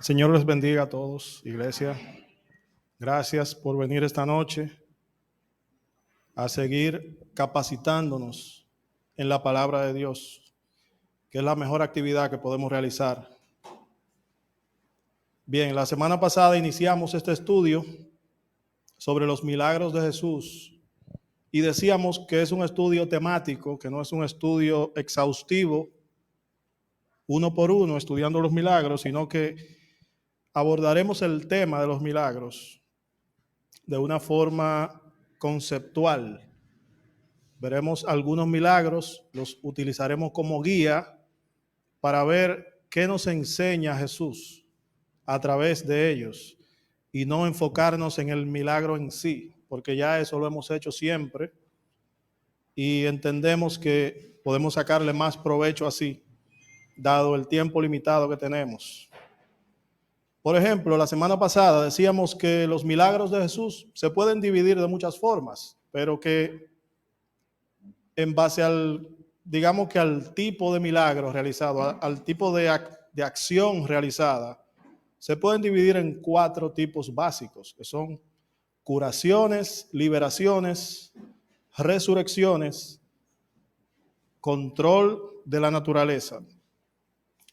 El Señor les bendiga a todos, iglesia. Gracias por venir esta noche a seguir capacitándonos en la palabra de Dios, que es la mejor actividad que podemos realizar. Bien, la semana pasada iniciamos este estudio sobre los milagros de Jesús y decíamos que es un estudio temático, que no es un estudio exhaustivo, uno por uno, estudiando los milagros, sino que abordaremos el tema de los milagros de una forma conceptual. Veremos algunos milagros, los utilizaremos como guía para ver qué nos enseña Jesús a través de ellos y no enfocarnos en el milagro en sí, porque ya eso lo hemos hecho siempre y entendemos que podemos sacarle más provecho así, dado el tiempo limitado que tenemos. Por ejemplo, la semana pasada decíamos que los milagros de Jesús se pueden dividir de muchas formas, pero que en base al, digamos que al tipo de milagro realizado, al tipo de acción realizada, se pueden dividir en 4 tipos básicos, que son curaciones, liberaciones, resurrecciones, control de la naturaleza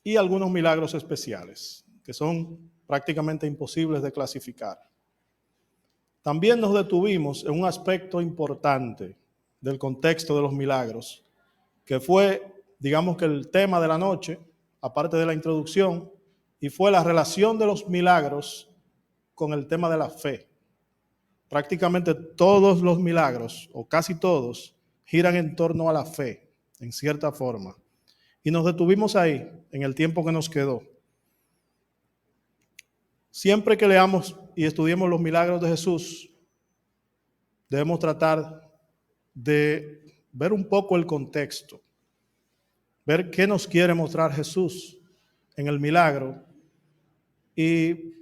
y algunos milagros especiales, que son prácticamente imposibles de clasificar. También nos detuvimos en un aspecto importante del contexto de los milagros, que fue, digamos que el tema de la noche, aparte de la introducción, y fue la relación de los milagros con el tema de la fe. Prácticamente todos los milagros, o casi todos, giran en torno a la fe, en cierta forma. Y nos detuvimos ahí, en el tiempo que nos quedó. Siempre que leamos y estudiemos los milagros de Jesús, debemos tratar de ver un poco el contexto, ver qué nos quiere mostrar Jesús en el milagro y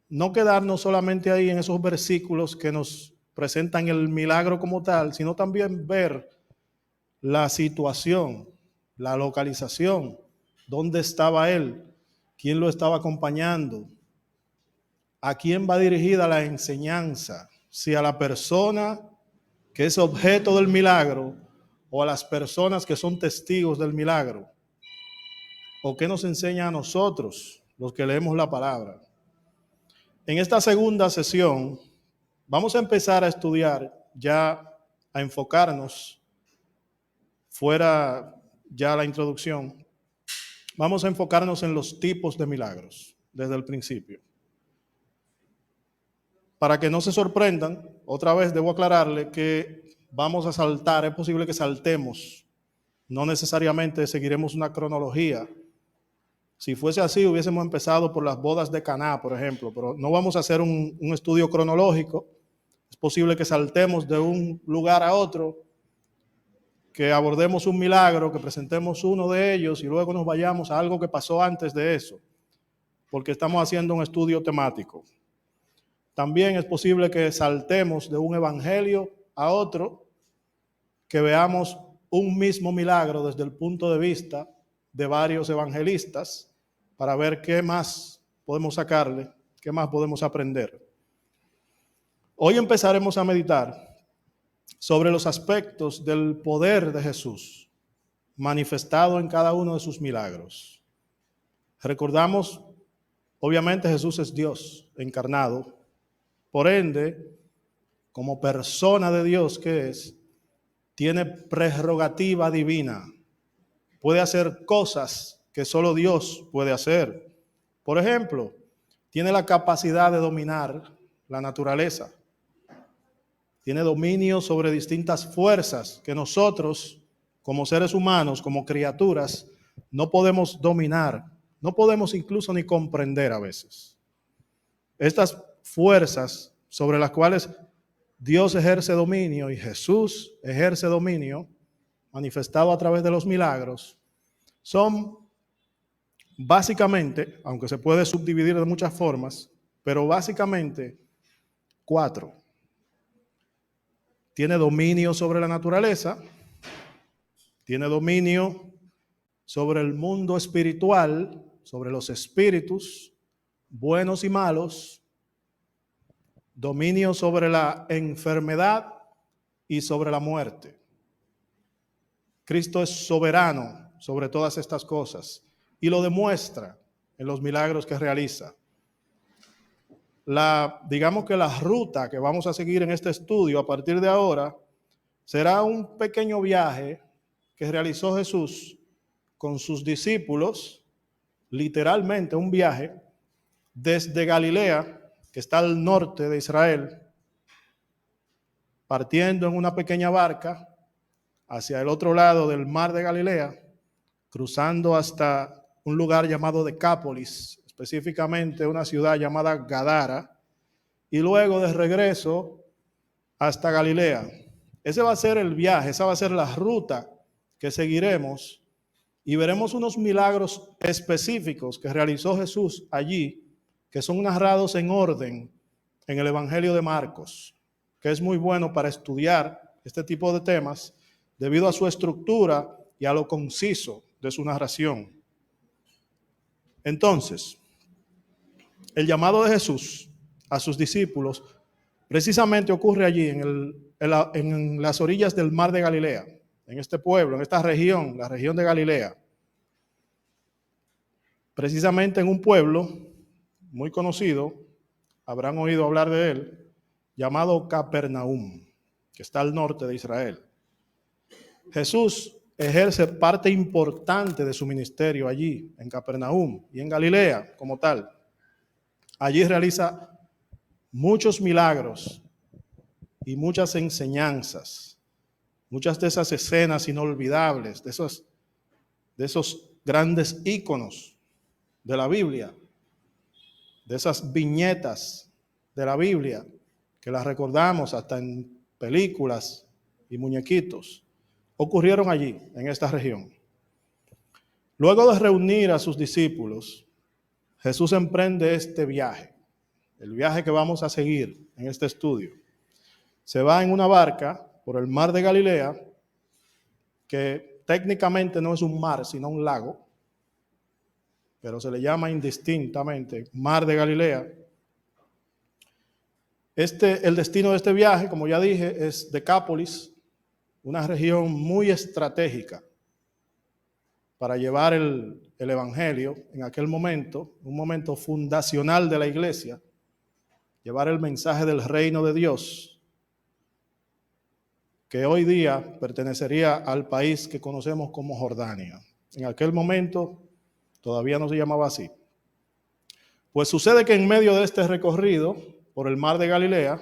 no quedarnos solamente ahí en esos versículos que nos presentan el milagro como tal, sino también ver la situación, la localización, dónde estaba él, quién lo estaba acompañando, a quién va dirigida la enseñanza, si a la persona que es objeto del milagro o a las personas que son testigos del milagro, o qué nos enseña a nosotros, los que leemos la palabra. En esta segunda sesión vamos a empezar a estudiar, ya a enfocarnos, fuera ya la introducción, vamos a enfocarnos en los tipos de milagros desde el principio. Para que no se sorprendan, otra vez debo aclararle que vamos a saltar, es posible que saltemos, no necesariamente seguiremos una cronología. Si fuese así, hubiésemos empezado por las bodas de Caná, por ejemplo, pero no vamos a hacer un estudio cronológico. Es posible que saltemos de un lugar a otro, que abordemos un milagro, que presentemos uno de ellos y luego nos vayamos a algo que pasó antes de eso, porque estamos haciendo un estudio temático. También es posible que saltemos de un evangelio a otro, que veamos un mismo milagro desde el punto de vista de varios evangelistas para ver qué más podemos sacarle, qué más podemos aprender. Hoy empezaremos a meditar sobre los aspectos del poder de Jesús manifestado en cada uno de sus milagros. Recordamos, obviamente Jesús es Dios encarnado, por ende, como persona de Dios que es, tiene prerrogativa divina, puede hacer cosas que solo Dios puede hacer. Por ejemplo, tiene la capacidad de dominar la naturaleza. Tiene dominio sobre distintas fuerzas que nosotros, como seres humanos, como criaturas, no podemos dominar, no podemos incluso ni comprender a veces. Estas fuerzas sobre las cuales Dios ejerce dominio y Jesús ejerce dominio, manifestado a través de los milagros, son básicamente, aunque se puede subdividir de muchas formas, pero básicamente 4. Tiene dominio sobre la naturaleza, tiene dominio sobre el mundo espiritual, sobre los espíritus, buenos y malos, dominio sobre la enfermedad y sobre la muerte. Cristo es soberano sobre todas estas cosas y lo demuestra en los milagros que realiza. Digamos que la ruta que vamos a seguir en este estudio a partir de ahora será un pequeño viaje que realizó Jesús con sus discípulos, literalmente un viaje desde Galilea, que está al norte de Israel, partiendo en una pequeña barca hacia el otro lado del mar de Galilea, cruzando hasta un lugar llamado Decápolis, específicamente una ciudad llamada Gadara, y luego de regreso hasta Galilea. Ese va a ser el viaje, esa va a ser la ruta que seguiremos y veremos unos milagros específicos que realizó Jesús allí, que son narrados en orden en el Evangelio de Marcos, que es muy bueno para estudiar este tipo de temas debido a su estructura y a lo conciso de su narración. Entonces, el llamado de Jesús a sus discípulos precisamente ocurre allí en las orillas del mar de Galilea, en este pueblo, en esta región, la región de Galilea. Precisamente en un pueblo muy conocido, habrán oído hablar de él, llamado Capernaum, que está al norte de Israel. Jesús ejerce parte importante de su ministerio allí, en Capernaum y en Galilea como tal. Allí realiza muchos milagros y muchas enseñanzas, muchas de esas escenas inolvidables, de esos grandes íconos de la Biblia, de esas viñetas de la Biblia, que las recordamos hasta en películas y muñequitos, ocurrieron allí, en esta región. Luego de reunir a sus discípulos, Jesús emprende este viaje, el viaje que vamos a seguir en este estudio. Se va en una barca por el mar de Galilea, que técnicamente no es un mar, sino un lago, pero se le llama indistintamente mar de Galilea. El destino de este viaje, como ya dije, es Decápolis, una región muy estratégica para llevar el evangelio en aquel momento, un momento fundacional de la iglesia, llevar el mensaje del reino de Dios, que hoy día pertenecería al país que conocemos como Jordania. En aquel momento todavía no se llamaba así. Pues sucede que en medio de este recorrido por el mar de Galilea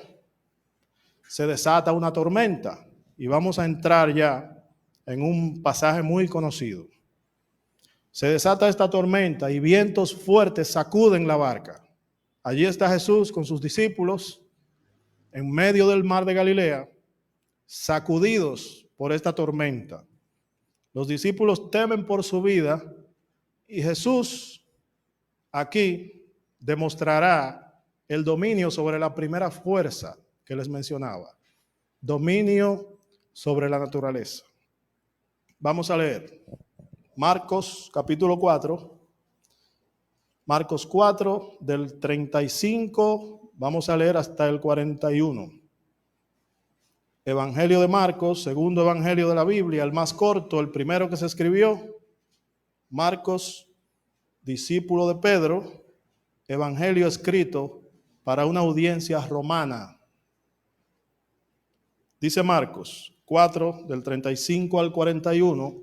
se desata una tormenta y vamos a entrar ya en un pasaje muy conocido. Se desata esta tormenta y vientos fuertes sacuden la barca. Allí está Jesús con sus discípulos en medio del mar de Galilea, sacudidos por esta tormenta. Los discípulos temen por su vida y Jesús aquí demostrará el dominio sobre la primera fuerza que les mencionaba, dominio sobre la naturaleza. Vamos a leer Marcos capítulo 4, Marcos 4 del 35, vamos a leer hasta el 41. Evangelio de Marcos, segundo evangelio de la Biblia, el más corto, el primero que se escribió. Marcos, discípulo de Pedro, evangelio escrito para una audiencia romana. Dice Marcos 4, del 35 al 41,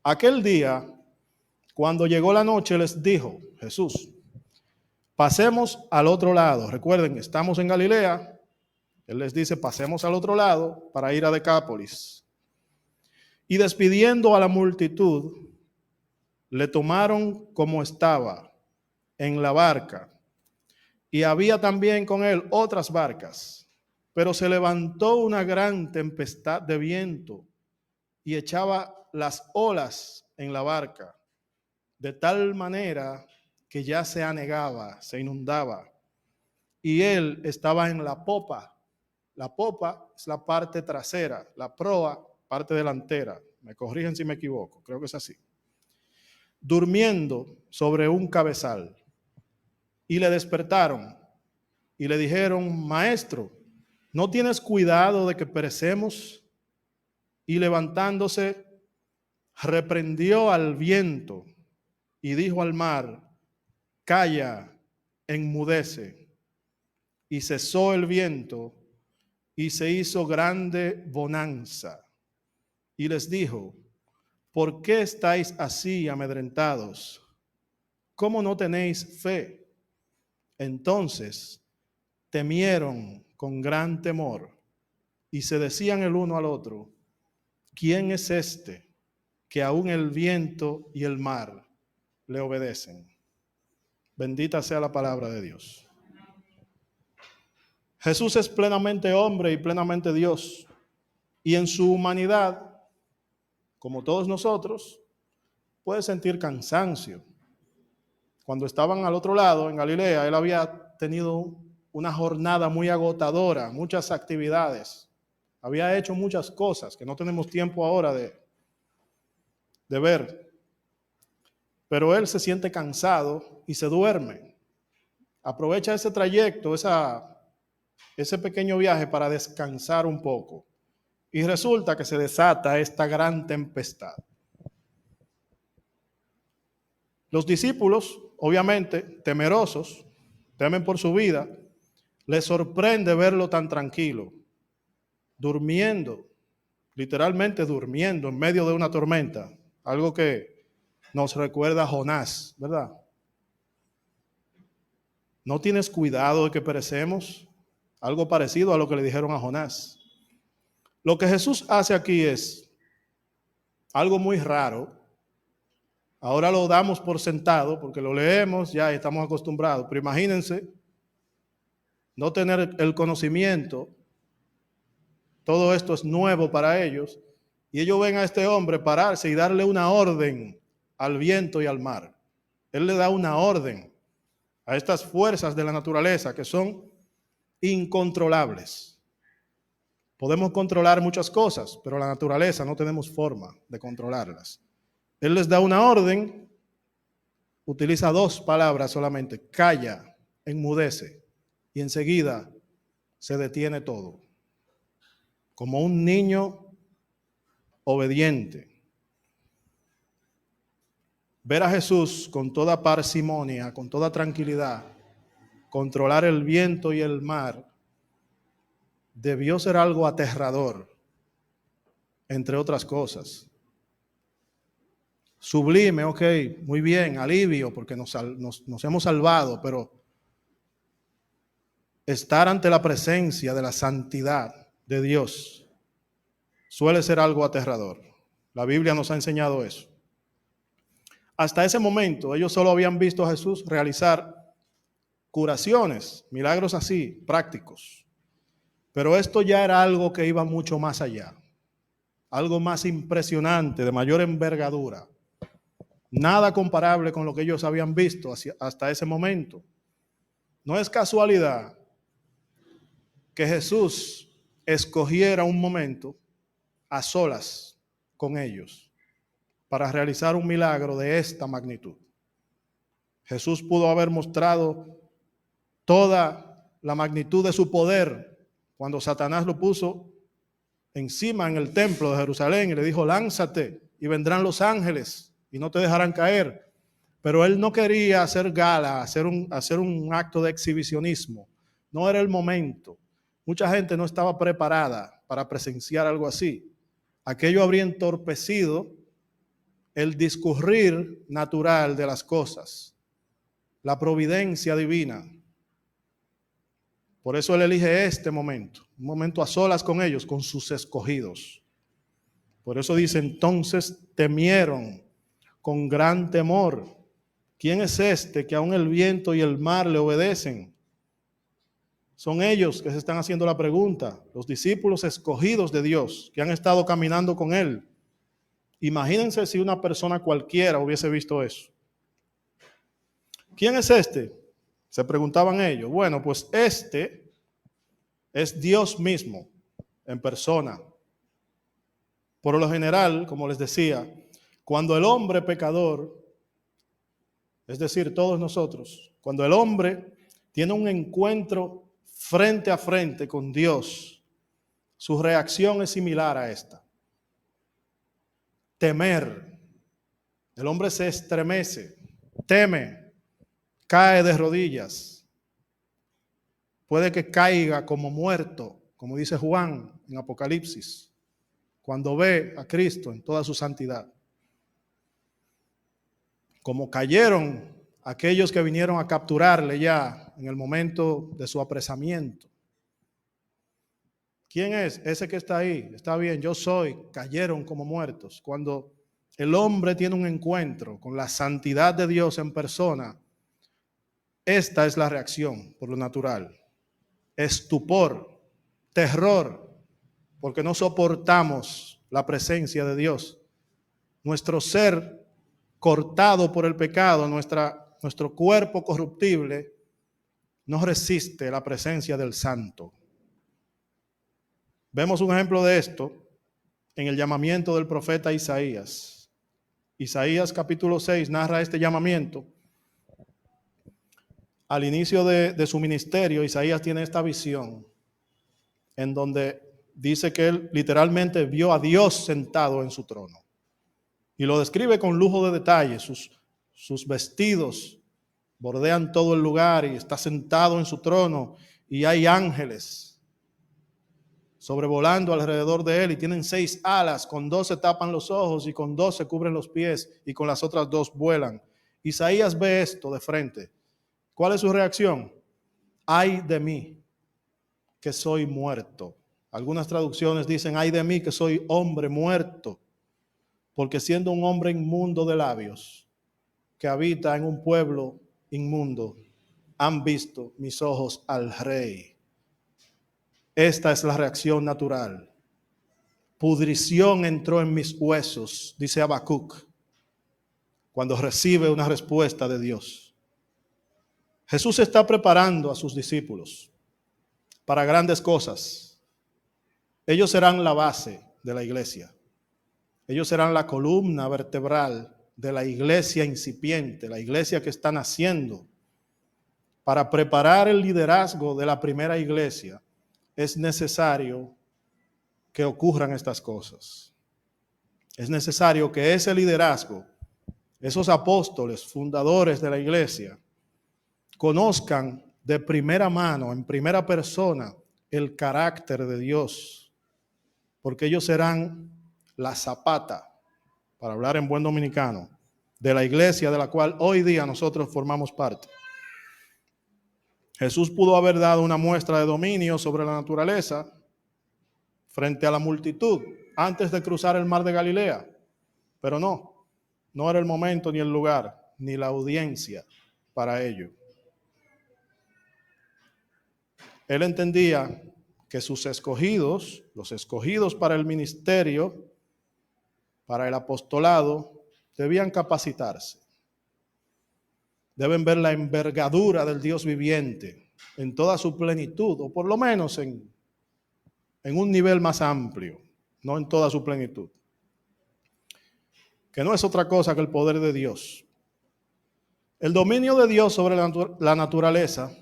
aquel día, cuando llegó la noche, les dijo Jesús, pasemos al otro lado. Recuerden, estamos en Galilea. Él les dice, pasemos al otro lado para ir a Decápolis. Y despidiendo a la multitud, le tomaron como estaba en la barca. Y había también con él otras barcas. Pero se levantó una gran tempestad de viento y echaba las olas en la barca, de tal manera que ya se anegaba, se inundaba. Y él estaba en la popa. La popa es la parte trasera, la proa, parte delantera. Me corrigen si me equivoco, creo que es así. Durmiendo sobre un cabezal. y le despertaron y le dijeron: Maestro, ¿no tienes cuidado de que perecemos? Y levantándose, reprendió al viento y dijo al mar: Calla, enmudece. Y cesó el viento y se hizo grande bonanza. Y les dijo: ¿Por qué estáis así amedrentados? ¿Cómo no tenéis fe? Entonces temieron con gran temor y se decían el uno al otro: ¿Quién es este que aún el viento y el mar le obedecen? Bendita sea la palabra de Dios. Jesús es plenamente hombre y plenamente Dios. Y en su humanidad, como todos nosotros, puede sentir cansancio. Cuando estaban al otro lado, en Galilea, él había tenido una jornada muy agotadora, muchas actividades. Había hecho muchas cosas que no tenemos tiempo ahora de ver. Pero él se siente cansado y se duerme. Aprovecha ese trayecto, ese pequeño viaje para descansar un poco. Y resulta que se desata esta gran tempestad. Los discípulos, obviamente, temerosos, temen por su vida, les sorprende verlo tan tranquilo, durmiendo, literalmente durmiendo en medio de una tormenta, algo que nos recuerda a Jonás, ¿verdad? ¿No tienes cuidado de que perecemos? Algo parecido a lo que le dijeron a Jonás. Lo que Jesús hace aquí es algo muy raro. Ahora lo damos por sentado porque lo leemos, ya estamos acostumbrados, pero imagínense no tener el conocimiento, todo esto es nuevo para ellos, y ellos ven a este hombre pararse y darle una orden al viento y al mar. Él le da una orden a estas fuerzas de la naturaleza que son incontrolables. Podemos controlar muchas cosas, pero la naturaleza no tenemos forma de controlarlas. Él les da una orden, utiliza dos palabras solamente: calla, enmudece, y enseguida se detiene todo. Como un niño obediente. Ver a Jesús con toda parsimonia, con toda tranquilidad, controlar el viento y el mar, debió ser algo aterrador, entre otras cosas. Sublime, ok, muy bien, alivio, porque nos hemos salvado, pero estar ante la presencia de la santidad de Dios suele ser algo aterrador. La Biblia nos ha enseñado eso. Hasta ese momento, ellos solo habían visto a Jesús realizar curaciones, milagros así, prácticos. Pero esto ya era algo que iba mucho más allá, algo más impresionante, de mayor envergadura. Nada comparable con lo que ellos habían visto hasta ese momento. No es casualidad que Jesús escogiera un momento a solas con ellos para realizar un milagro de esta magnitud. Jesús pudo haber mostrado toda la magnitud de su poder cuando Satanás lo puso encima en el templo de Jerusalén y le dijo: lánzate y vendrán los ángeles y no te dejarán caer. Pero él no quería hacer gala, hacer un acto de exhibicionismo. No era el momento. Mucha gente no estaba preparada para presenciar algo así. Aquello habría entorpecido el discurrir natural de las cosas, la providencia divina. Por eso él elige este momento, un momento a solas con ellos, con sus escogidos. Por eso dice: entonces temieron con gran temor. ¿Quién es este que aún el viento y el mar le obedecen? Son ellos que se están haciendo la pregunta, los discípulos escogidos de Dios, que han estado caminando con él. Imagínense si una persona cualquiera hubiese visto eso. ¿Quién es este?, se preguntaban ellos. Bueno, pues este es Dios mismo en persona. Por lo general, como les decía, cuando el hombre pecador es decir, todos nosotros, cuando el hombre tiene un encuentro frente a frente con Dios, su reacción es similar a esta. Temer. El hombre se estremece, teme, cae de rodillas. Puede que caiga como muerto, como dice Juan en Apocalipsis, cuando ve a Cristo en toda su santidad. Como cayeron aquellos que vinieron a capturarle ya en el momento de su apresamiento. ¿Quién es? Ese que está ahí. Está bien, yo soy. Cayeron como muertos. Cuando el hombre tiene un encuentro con la santidad de Dios en persona, esta es la reacción por lo natural. Estupor, terror, porque no soportamos la presencia de Dios. Nuestro ser cortado por el pecado, nuestro cuerpo corruptible, no resiste la presencia del Santo. Vemos un ejemplo de esto en el llamamiento del profeta Isaías. Isaías capítulo 6 narra este llamamiento. Al inicio de su ministerio, Isaías tiene esta visión en donde dice que él literalmente vio a Dios sentado en su trono. Y lo describe con lujo de detalle. Sus vestidos bordean todo el lugar y está sentado en su trono y hay ángeles sobrevolando alrededor de él y tienen 6 alas, con 2 se tapan los ojos y con 2 se cubren los pies y con las otras 2 vuelan. Isaías ve esto de frente. ¿Cuál es su reacción? Ay de mí, que soy muerto. Algunas traducciones dicen, ay de mí, que soy hombre muerto, porque siendo un hombre inmundo de labios, que habita en un pueblo inmundo, han visto mis ojos al Rey. Esta es la reacción natural. Pudrición entró en mis huesos, dice Habacuc, cuando recibe una respuesta de Dios. Jesús está preparando a sus discípulos para grandes cosas. Ellos serán la base de la iglesia. Ellos serán la columna vertebral de la iglesia incipiente, la iglesia que está naciendo. Para preparar el liderazgo de la primera iglesia, es necesario que ocurran estas cosas. Es necesario que ese liderazgo, esos apóstoles, fundadores de la iglesia, conozcan de primera mano, en primera persona, el carácter de Dios, porque ellos serán la zapata, para hablar en buen dominicano, de la iglesia de la cual hoy día nosotros formamos parte. Jesús pudo haber dado una muestra de dominio sobre la naturaleza frente a la multitud antes de cruzar el mar de Galilea, pero no era el momento ni el lugar, ni la audiencia para ello. Él entendía que sus escogidos, los escogidos para el ministerio, para el apostolado, debían capacitarse. Deben ver la envergadura del Dios viviente en toda su plenitud, o por lo menos en un nivel más amplio, no en toda su plenitud. Que no es otra cosa que el poder de Dios. El dominio de Dios sobre la naturaleza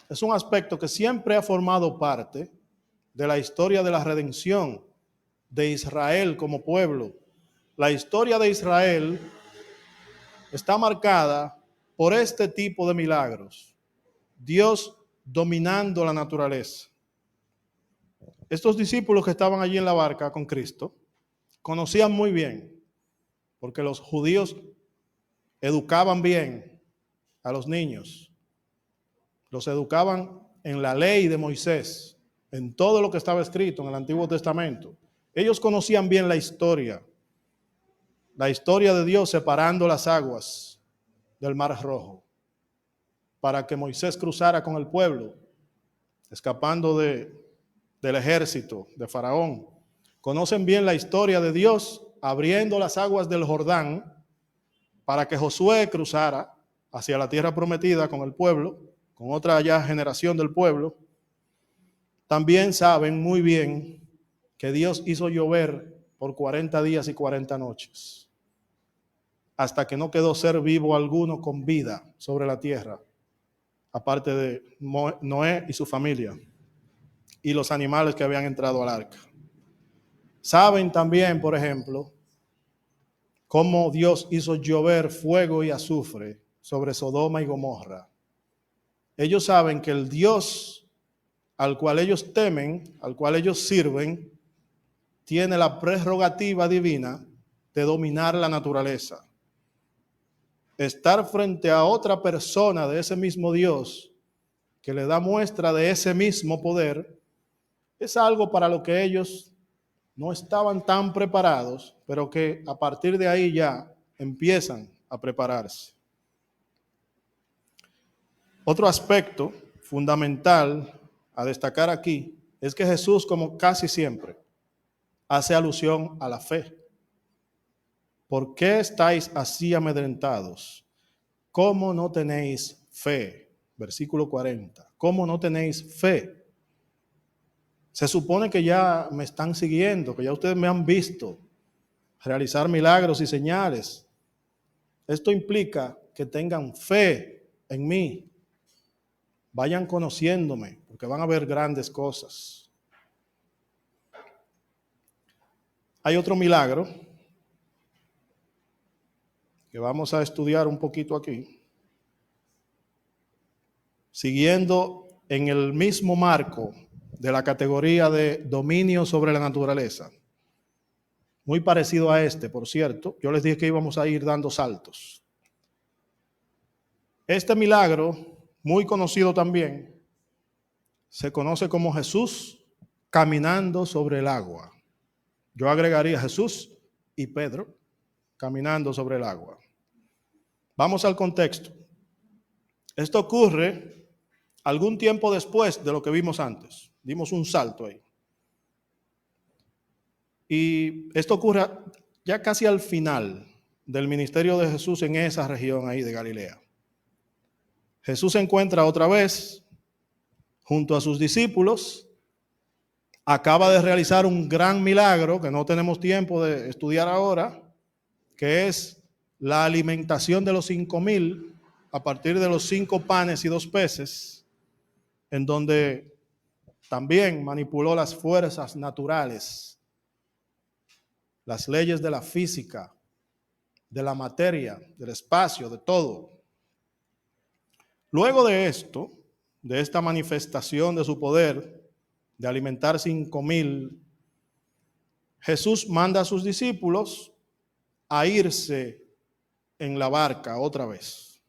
es un aspecto que siempre ha formado parte de la historia de la redención de Israel como pueblo. La historia de Israel está marcada por este tipo de milagros. Dios dominando la naturaleza. Estos discípulos que estaban allí en la barca con Cristo conocían muy bien, porque los judíos educaban bien a los niños. Los educaban en la ley de Moisés, en todo lo que estaba escrito en el Antiguo Testamento. Ellos conocían bien la historia de Dios separando las aguas del Mar Rojo para que Moisés cruzara con el pueblo, escapando del ejército de Faraón. Conocen bien la historia de Dios abriendo las aguas del Jordán para que Josué cruzara hacia la tierra prometida con el pueblo, con otra ya generación del pueblo. También saben muy bien que Dios hizo llover por 40 días y 40 noches. hasta que no quedó ser vivo alguno con vida sobre la tierra, aparte de Noé y su familia y los animales que habían entrado al arca. Saben también, por ejemplo, cómo Dios hizo llover fuego y azufre sobre Sodoma y Gomorra. Ellos saben que el Dios al cual ellos temen, al cual ellos sirven, tiene la prerrogativa divina de dominar la naturaleza. Estar frente a otra persona de ese mismo Dios que le da muestra de ese mismo poder es algo para lo que ellos no estaban tan preparados, pero que a partir de ahí ya empiezan a prepararse. Otro aspecto fundamental a destacar aquí es que Jesús, como casi siempre, hace alusión a la fe. ¿Por qué estáis así amedrentados? ¿Cómo no tenéis fe? Versículo 40. ¿Cómo no tenéis fe? Se supone que ya me están siguiendo, que ya ustedes me han visto realizar milagros y señales. Esto implica que tengan fe en mí. Vayan conociéndome, porque van a ver grandes cosas. Hay otro milagro que vamos a estudiar un poquito aquí, siguiendo en el mismo marco de la categoría de dominio sobre la naturaleza. Muy parecido a este, por cierto. Yo les dije que íbamos a ir dando saltos. Este milagro, muy conocido también, se conoce como Jesús caminando sobre el agua. Yo agregaría Jesús y Pedro caminando sobre el agua. Vamos al contexto. Esto ocurre algún tiempo después de lo que vimos antes. Dimos un salto ahí. Y esto ocurre ya casi al final del ministerio de Jesús en esa región ahí de Galilea. Jesús se encuentra otra vez junto a sus discípulos. Acaba de realizar un gran milagro que no tenemos tiempo de estudiar ahora, que es la alimentación de los 5,000 a partir de los 5 panes y 2 peces, en donde también manipuló las fuerzas naturales, las leyes de la física, de la materia, del espacio, de todo. Luego de esto, de esta manifestación de su poder, de alimentar 5,000, Jesús manda a sus discípulos a irse en la barca otra vez.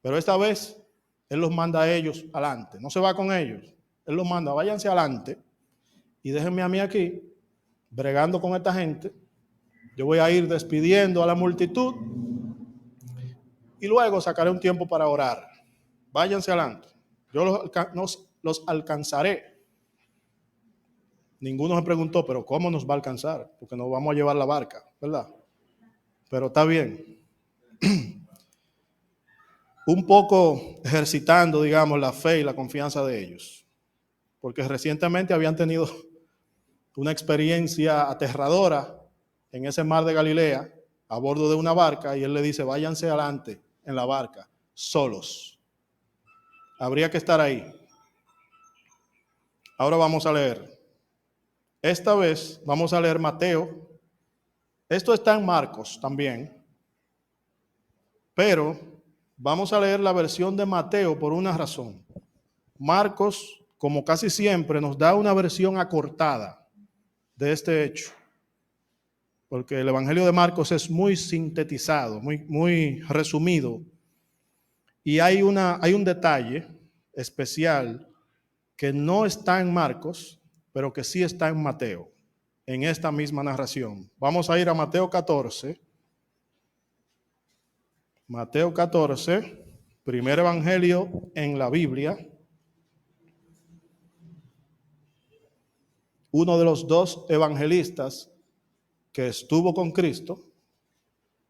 Pero esta vez, Él los manda a ellos adelante. No se va con ellos. Él los manda, váyanse adelante y déjenme a mí aquí, bregando con esta gente. Yo voy a ir despidiendo a la multitud y luego sacaré un tiempo para orar. Váyanse adelante. Yo los alcanzaré. Ninguno se preguntó, pero ¿cómo nos va a alcanzar? Porque nos vamos a llevar la barca, ¿verdad? Pero está bien. Un poco ejercitando, digamos, la fe y la confianza de ellos. Porque recientemente habían tenido una experiencia aterradora en ese mar de Galilea, a bordo de una barca, y Él le dice, váyanse adelante en la barca, solos. Habría que estar ahí. Ahora vamos a leer. Esta vez vamos a leer Mateo. Esto está en Marcos también, pero vamos a leer la versión de Mateo por una razón. Marcos, como casi siempre, nos da una versión acortada de este hecho, porque el Evangelio de Marcos es muy sintetizado, muy resumido, y hay un detalle especial que no está en Marcos, pero que sí está en Mateo, en esta misma narración. Vamos a ir a Mateo 14. Mateo 14, primer evangelio en la Biblia. Uno de los 2 evangelistas que estuvo con Cristo,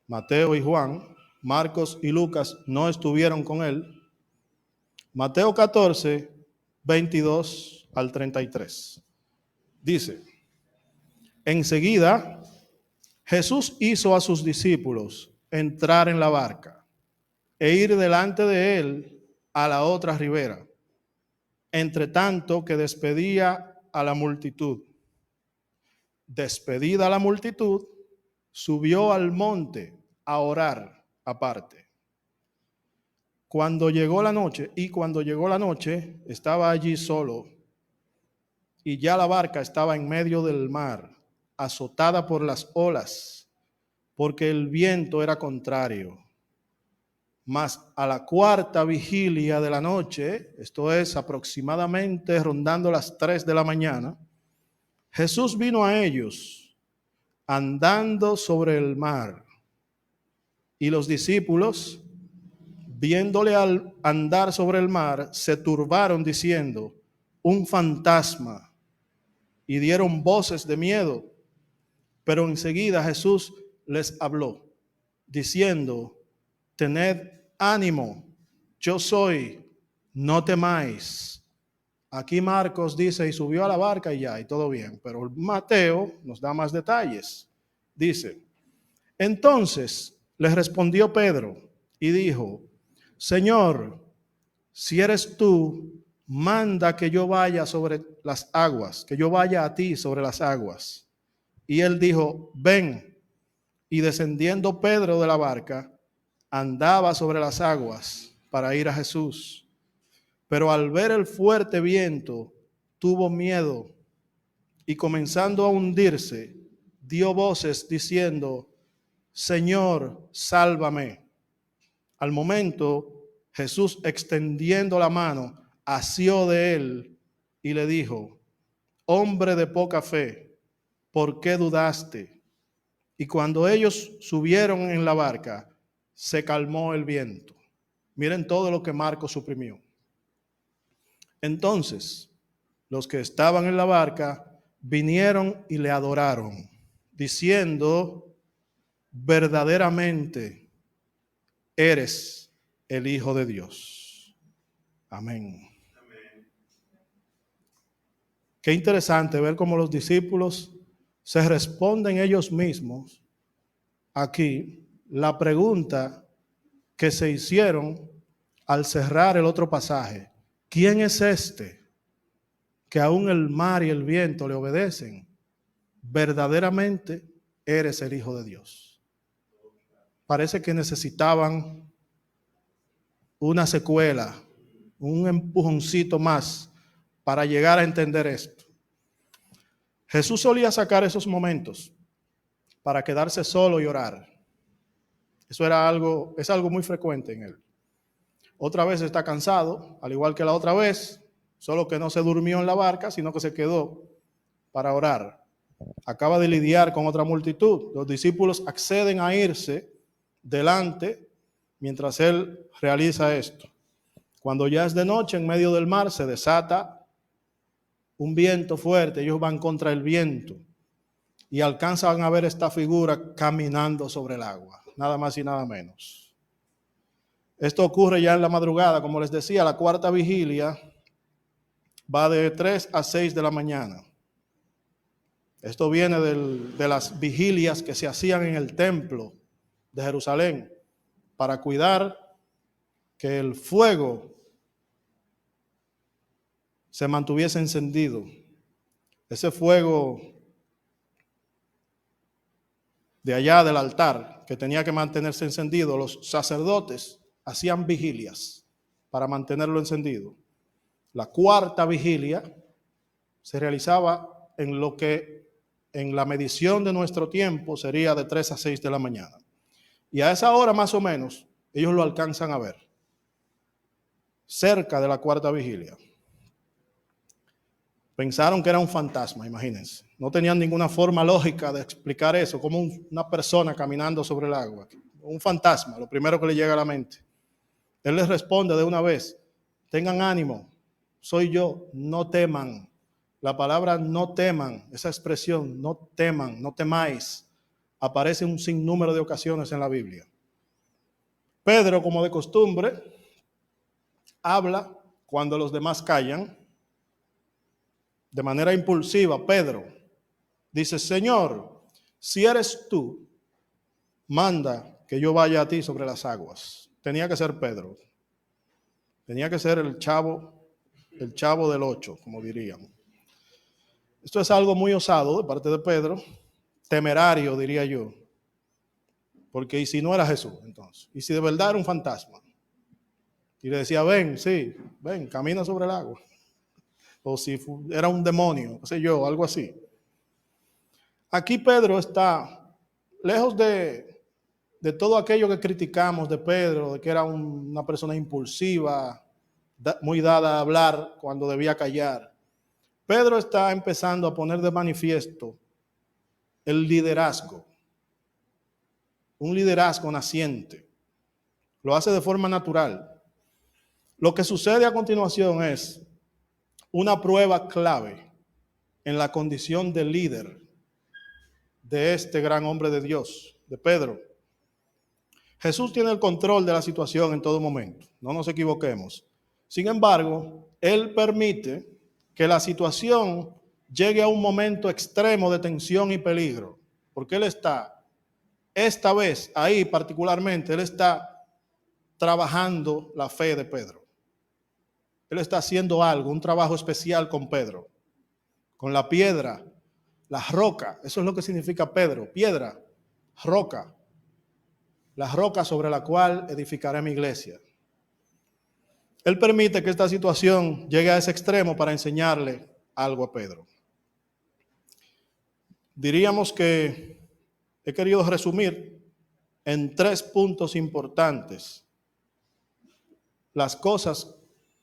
Mateo y Juan. Marcos y Lucas no estuvieron con él. Mateo 14, 22 al 33. Dice, enseguida Jesús hizo a sus discípulos entrar en la barca e ir delante de él a la otra ribera, entre tanto que despedía a la multitud. Despedida la multitud, subió al monte a orar aparte. Cuando llegó la noche, estaba allí solo, y ya la barca estaba en medio del mar, azotada por las olas, porque el viento era contrario. Mas a la cuarta vigilia de la noche, esto es aproximadamente rondando las 3 de la mañana, Jesús vino a ellos andando sobre el mar. Y los discípulos, viéndole al andar sobre el mar, se turbaron diciendo: un fantasma, y dieron voces de miedo. Pero enseguida Jesús les habló, diciendo: tened ánimo, yo soy, no temáis. Aquí Marcos dice, y subió a la barca y ya, y todo bien. Pero Mateo nos da más detalles. Dice: entonces les respondió Pedro y dijo: Señor, si eres tú, manda que yo vaya sobre las aguas, que yo vaya a ti sobre las aguas. Y él dijo: ven. Y descendiendo Pedro de la barca, andaba sobre las aguas para ir a Jesús. Pero al ver el fuerte viento, tuvo miedo y comenzando a hundirse, dio voces diciendo: Señor, sálvame. Al momento, Jesús, extendiendo la mano, asió de él y le dijo: hombre de poca fe, ¿por qué dudaste? Y cuando ellos subieron en la barca, se calmó el viento. Miren todo lo que Marcos suprimió. Entonces, los que estaban en la barca vinieron y le adoraron, diciendo: verdaderamente eres el Hijo de Dios. Amén. Qué interesante ver cómo los discípulos se responden ellos mismos aquí la pregunta que se hicieron al cerrar el otro pasaje. ¿Quién es este que aún el mar y el viento le obedecen? Verdaderamente eres el Hijo de Dios. Parece que necesitaban una secuela, un empujoncito más para llegar a entender esto. Jesús solía sacar esos momentos para quedarse solo y orar. Eso es algo muy frecuente en él. Otra vez está cansado, al igual que la otra vez, solo que no se durmió en la barca, sino que se quedó para orar. Acaba de lidiar con otra multitud. Los discípulos acceden a irse delante mientras él realiza esto. Cuando ya es de noche, en medio del mar, se desata un viento fuerte. Ellos van contra el viento y alcanzan a ver esta figura caminando sobre el agua, nada más y nada menos. Esto ocurre ya en la madrugada, como les decía, la cuarta vigilia va de 3 a 6 de la mañana. Esto viene de las vigilias que se hacían en el templo de Jerusalén para cuidar que el fuego se mantuviese encendido. Ese fuego de allá del altar que tenía que mantenerse encendido, los sacerdotes hacían vigilias para mantenerlo encendido. La cuarta vigilia se realizaba en lo que en la medición de nuestro tiempo sería de 3 a 6 de la mañana. Y a esa hora más o menos ellos lo alcanzan a ver, cerca de la cuarta vigilia. Pensaron que era un fantasma, imagínense. No tenían ninguna forma lógica de explicar eso, como una persona caminando sobre el agua. Un fantasma, lo primero que le llega a la mente. Él les responde de una vez: tengan ánimo, soy yo, no teman. La palabra no teman, esa expresión, no teman, no temáis, aparece un sinnúmero de ocasiones en la Biblia. Pedro, como de costumbre, habla cuando los demás callan. De manera impulsiva, Pedro dice: Señor, si eres tú, manda que yo vaya a ti sobre las aguas. Tenía que ser Pedro. Tenía que ser el chavo del 8, como diríamos. Esto es algo muy osado de parte de Pedro, temerario, diría yo. Porque ¿y si no era Jesús entonces? ¿Y si de verdad era un fantasma? Y le decía, ven, sí, ven, camina sobre el agua. O si era un demonio, qué sé yo, algo así. Aquí Pedro está lejos de todo aquello que criticamos de Pedro, de que era una persona impulsiva, muy dada a hablar cuando debía callar. Pedro está empezando a poner de manifiesto el liderazgo, un liderazgo naciente. Lo hace de forma natural. Lo que sucede a continuación es una prueba clave en la condición de líder de este gran hombre de Dios, de Pedro. Jesús tiene el control de la situación en todo momento, no nos equivoquemos. Sin embargo, Él permite que la situación llegue a un momento extremo de tensión y peligro, porque Él está, esta vez, ahí particularmente, Él está trabajando la fe de Pedro. Él está haciendo algo, un trabajo especial con Pedro, con la piedra, la roca. Eso es lo que significa Pedro, piedra, roca. La roca sobre la cual edificaré mi iglesia. Él permite que esta situación llegue a ese extremo para enseñarle algo a Pedro. Diríamos que he querido resumir en 3 puntos importantes las cosas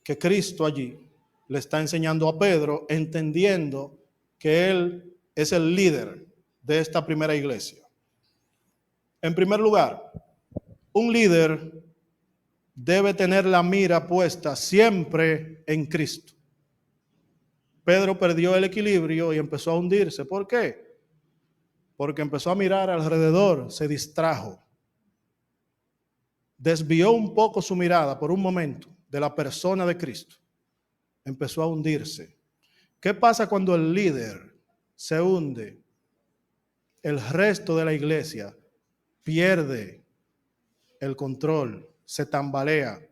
que Cristo allí le está enseñando a Pedro, entendiendo que él es el líder de esta primera iglesia. En primer lugar, un líder debe tener la mira puesta siempre en Cristo. Pedro perdió el equilibrio y empezó a hundirse. ¿Por qué? Porque empezó a mirar alrededor, se distrajo. Desvió un poco su mirada por un momento de la persona de Cristo. Empezó a hundirse. ¿Qué pasa cuando el líder se hunde? El resto de la iglesia pierde el control, se tambalea.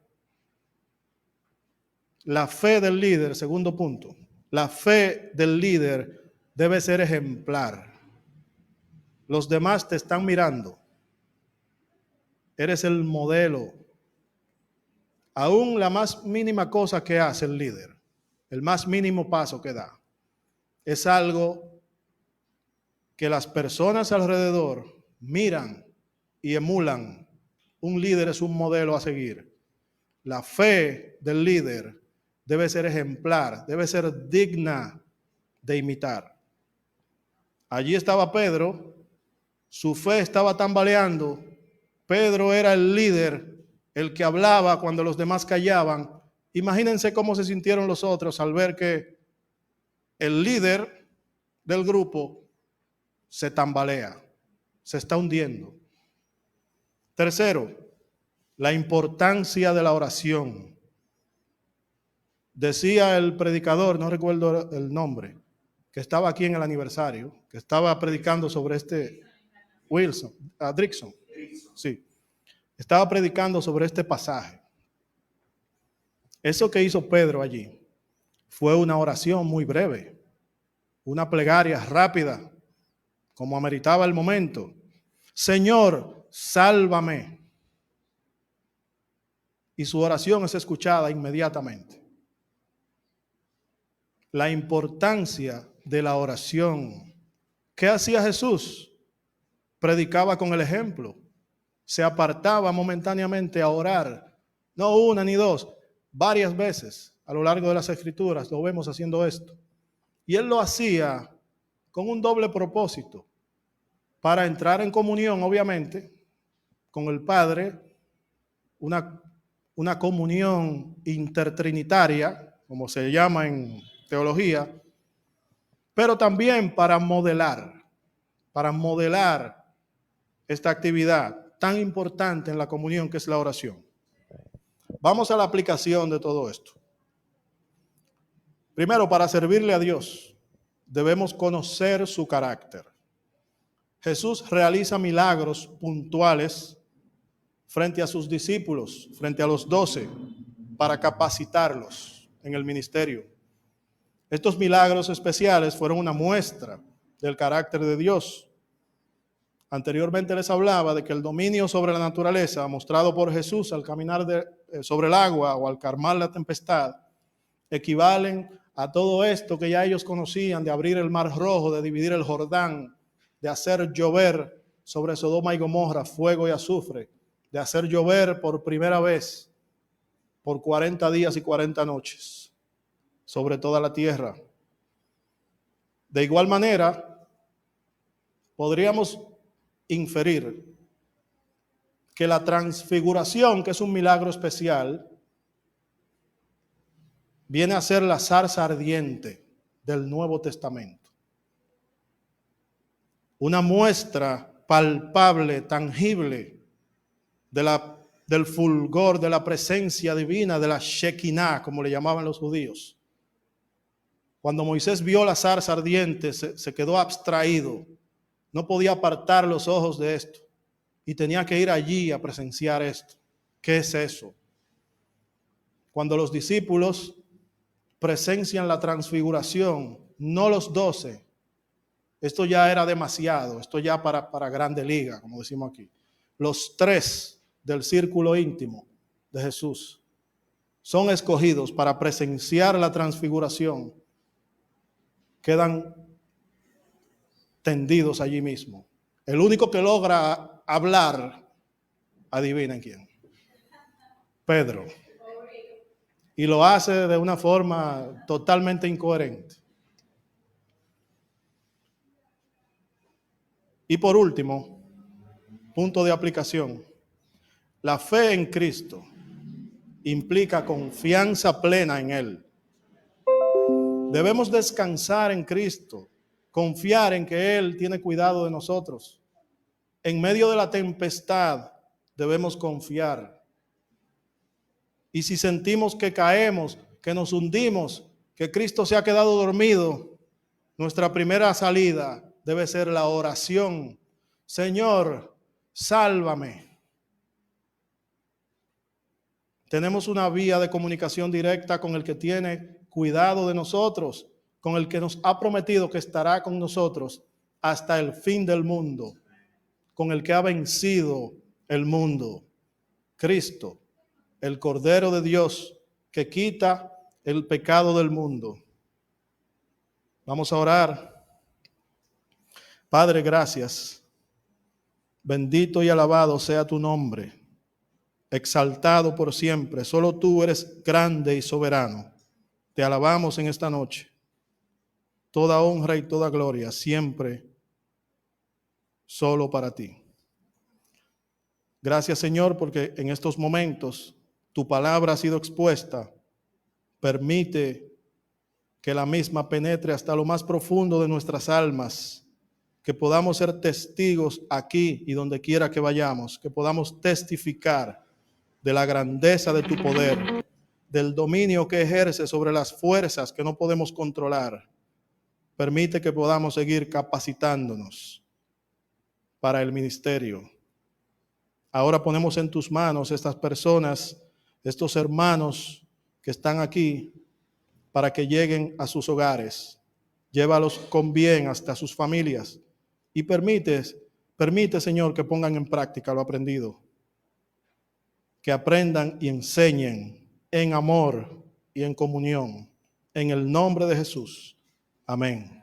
La fe del líder, segundo punto, la fe del líder debe ser ejemplar. Los demás te están mirando. Eres el modelo. Aún la más mínima cosa que hace el líder, el más mínimo paso que da, es algo que las personas alrededor miran y emulan. Un líder es un modelo a seguir. La fe del líder debe ser ejemplar, debe ser digna de imitar. Allí estaba Pedro, su fe estaba tambaleando. Pedro era el líder, el que hablaba cuando los demás callaban. Imagínense cómo se sintieron los otros al ver que el líder del grupo se tambalea, se está hundiendo. Tercero, la importancia de la oración. Decía el predicador, no recuerdo el nombre, que estaba aquí en el aniversario, que estaba predicando sobre Drickson, sí, estaba predicando sobre este pasaje. Eso que hizo Pedro allí fue una oración muy breve, una plegaria rápida, como ameritaba el momento. Señor, sálvame. Y su oración es escuchada inmediatamente. La importancia de la oración. ¿Qué hacía Jesús? Predicaba con el ejemplo. Se apartaba momentáneamente a orar. No una ni dos, varias veces a lo largo de las Escrituras lo vemos haciendo esto. Y él lo hacía con un doble propósito. Para entrar en comunión, obviamente, con el Padre, una comunión intertrinitaria, como se llama en teología, pero también para modelar esta actividad tan importante en la comunión que es la oración. Vamos a la aplicación de todo esto. Primero, para servirle a Dios, debemos conocer su carácter. Jesús realiza milagros puntuales frente a sus discípulos, frente a los 12, para capacitarlos en el ministerio. Estos milagros especiales fueron una muestra del carácter de Dios. Anteriormente les hablaba de que el dominio sobre la naturaleza mostrado por Jesús al caminar sobre el agua o al calmar la tempestad equivalen a todo esto que ya ellos conocían, de abrir el mar rojo, de dividir el Jordán, de hacer llover sobre Sodoma y Gomorra fuego y azufre, de hacer llover por primera vez por 40 días y 40 noches sobre toda la tierra. De igual manera, podríamos inferir que la transfiguración, que es un milagro especial, viene a ser la zarza ardiente del Nuevo Testamento. Una muestra palpable, tangible del fulgor, de la presencia divina, de la Shekinah, como le llamaban los judíos. Cuando Moisés vio la zarza ardiente, se quedó abstraído. No podía apartar los ojos de esto. Y tenía que ir allí a presenciar esto. ¿Qué es eso? Cuando los discípulos presencian la transfiguración, no los 12, esto ya era demasiado, esto ya para grande liga, como decimos aquí. Los 3 del círculo íntimo de Jesús son escogidos para presenciar la transfiguración. Quedan tendidos allí mismo. El único que logra hablar, adivinen quién. Pedro. Y lo hace de una forma totalmente incoherente. Y por último, punto de aplicación. La fe en Cristo implica confianza plena en Él. Debemos descansar en Cristo, confiar en que Él tiene cuidado de nosotros. En medio de la tempestad debemos confiar. Y si sentimos que caemos, que nos hundimos, que Cristo se ha quedado dormido, nuestra primera salida debe ser la oración. Señor, sálvame. Tenemos una vía de comunicación directa con el que tiene cuidado de nosotros, con el que nos ha prometido que estará con nosotros hasta el fin del mundo, con el que ha vencido el mundo, Cristo, el Cordero de Dios que quita el pecado del mundo. Vamos a orar. Padre, gracias. Bendito y alabado sea tu nombre, exaltado por siempre. Solo tú eres grande y soberano. Te alabamos en esta noche. Toda honra y toda gloria siempre solo para ti. Gracias, Señor, porque en estos momentos tu palabra ha sido expuesta. Permite que la misma penetre hasta lo más profundo de nuestras almas, que podamos ser testigos aquí y donde quiera que vayamos, que podamos testificar de la grandeza de tu poder, del dominio que ejerce sobre las fuerzas que no podemos controlar. Permite que podamos seguir capacitándonos para el ministerio. Ahora ponemos en tus manos estas personas, estos hermanos que están aquí, para que lleguen a sus hogares. Llévalos con bien hasta sus familias y permite, Señor, que pongan en práctica lo aprendido, que aprendan y enseñen en amor y en comunión. En el nombre de Jesús. Amén.